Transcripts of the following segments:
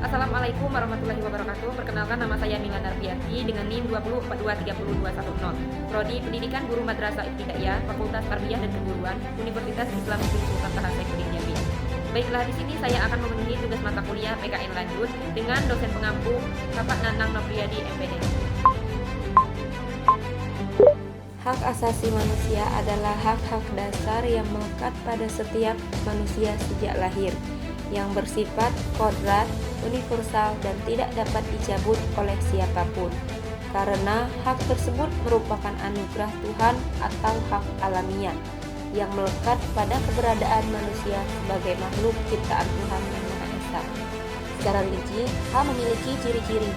Assalamualaikum warahmatullahi wabarakatuh. Perkenalkan, nama saya Mila Narbiati dengan NIM 204230216. Prodi Pendidikan Guru Madrasah Ibtidaiyah, Fakultas Tarbiyah dan Keguruan, Universitas Islam Negeri Sultan Toha Saifuddin Jambi. Baiklah, di sini saya akan memenuhi tugas mata kuliah PKN lanjut dengan dosen pengampu Bapak Nanang Novriyadi MPD. Hak asasi manusia adalah hak-hak dasar yang melekat pada setiap manusia sejak lahir, yang bersifat kodrat, universal, dan tidak dapat dicabut oleh siapapun. Karena hak tersebut merupakan anugerah Tuhan atau hak alamiah yang melekat pada keberadaan manusia sebagai makhluk ciptaan Tuhan yang Maha Esa. Secara rinci, hak memiliki ciri-ciri.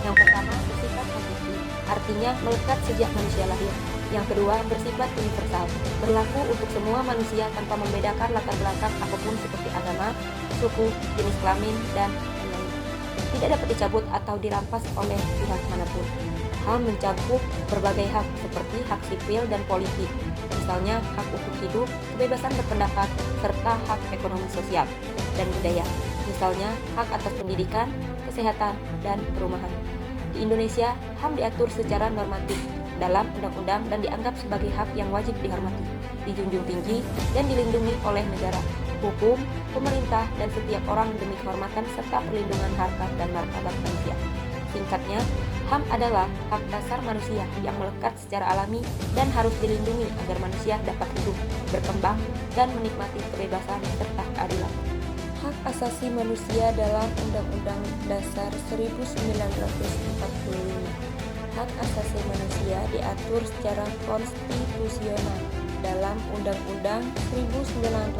Yang pertama, bersifat hakiki, artinya melekat sejak manusia lahir. Yang kedua, bersifat universal, berlaku untuk semua manusia tanpa membedakan latar belakang apapun seperti agama, suku, jenis kelamin, dan lain-lain. Tidak dapat dicabut atau dirampas oleh pihak manapun. HAM mencakup berbagai hak seperti hak sipil dan politik, misalnya hak untuk hidup, kebebasan berpendapat, serta hak ekonomi sosial dan budaya, misalnya hak atas pendidikan, kesehatan, dan perumahan. Di Indonesia, HAM diatur secara normatif dalam undang-undang dan dianggap sebagai hak yang wajib dihormati, dijunjung tinggi, dan dilindungi oleh negara, hukum, pemerintah, dan setiap orang demi kehormatan serta perlindungan harkat dan martabat manusia. Singkatnya, HAM adalah hak dasar manusia yang melekat secara alami dan harus dilindungi agar manusia dapat hidup, berkembang, dan menikmati kebebasan serta keadilan. Hak asasi manusia dalam Undang-Undang Dasar 1945. Hak asasi manusia diatur secara konstitusional dalam Undang-Undang 1945,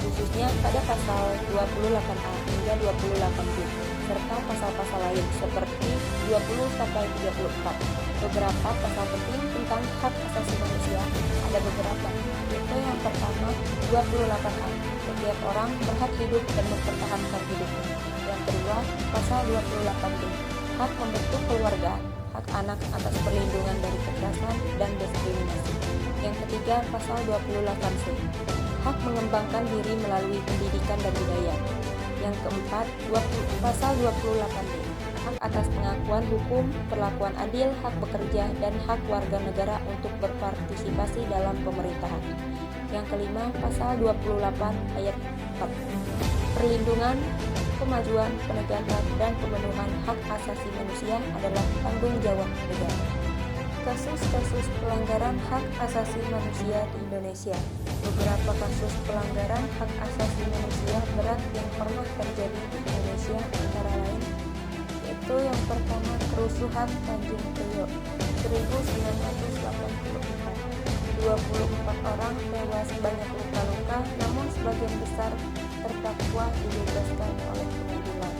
khususnya pada pasal 28A hingga 28B, serta pasal-pasal lain seperti 20-34. Beberapa pasal penting tentang hak asasi manusia ada beberapa, yaitu yang pertama 28A, setiap orang berhak hidup dan mempertahankan hidupnya. Yang kedua, pasal 28B, hak membentuk keluarga, hak anak atas perlindungan dari kekerasan dan diskriminasi. Yang ketiga, pasal 28C, hak mengembangkan diri melalui pendidikan dan budaya. Yang keempat, pasal 28D, hak atas pengakuan hukum, perlakuan adil, hak bekerja, dan hak warga negara untuk berpartisipasi dalam pemerintahan. Yang kelima, pasal 28 ayat 4, perlindungan, kemajuan, penegakan, dan pemenuhan hak asasi manusia adalah tanggung jawab negara. Kasus-kasus pelanggaran hak asasi manusia di Indonesia. Beberapa kasus pelanggaran hak asasi manusia berat yang pernah terjadi di Indonesia antara lain yaitu yang pertama, kerusuhan Tanjung Priok 1984. 24 orang tewas, banyak luka-luka, namun sebagian besar terdakwa dibebaskan oleh pengadilan.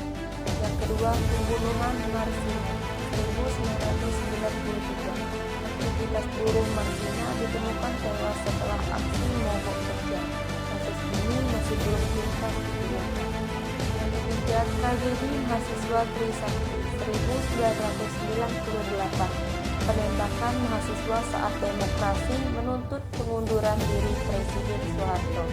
Yang kedua, pembunuhan Marsina 1993. Aktivitas buruh Marsina ditemukan tewas setelah aksi mogok kerja. Kasus ini masih belum tuntas dibuktikan. Yang ketiga, tragedi mahasiswa Trisakti 1998. Penembakan mahasiswa saat demonstrasi menuntut pengunduran diri Presiden Soeharto.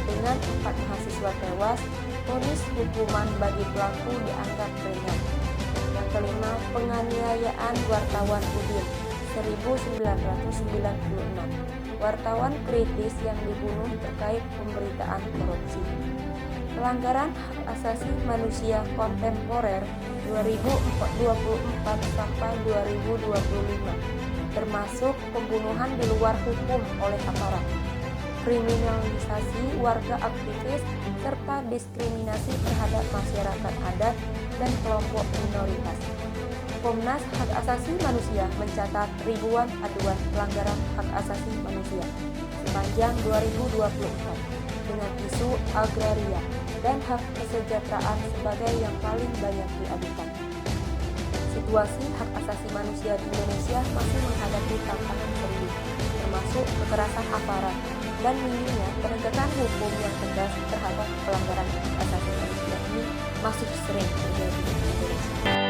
Dengan 4 mahasiswa tewas, vonis hukuman bagi pelaku dianggap ringan. Yang kelima, penganiayaan wartawan Udin 1996. Wartawan kritis yang dibunuh terkait pemberitaan korupsi. Pelanggaran hak asasi manusia kontemporer 2024 sampai 2025, termasuk pembunuhan di luar hukum oleh aparat, kriminalisasi warga aktivis, serta diskriminasi terhadap masyarakat adat dan kelompok minoritas. Komnas Hak Asasi Manusia mencatat ribuan aduan pelanggaran hak asasi manusia sepanjang 2024 dengan isu agraria dan hak kesejahteraan sebagai yang paling banyak diadukan. Situasi hak asasi manusia di Indonesia masih menghadapi tantangan serius, termasuk kekerasan aparat dan minimnya penegakan hukum yang tegas terhadap pelanggaran hak asasi manusia ini masih sering terjadi di Indonesia.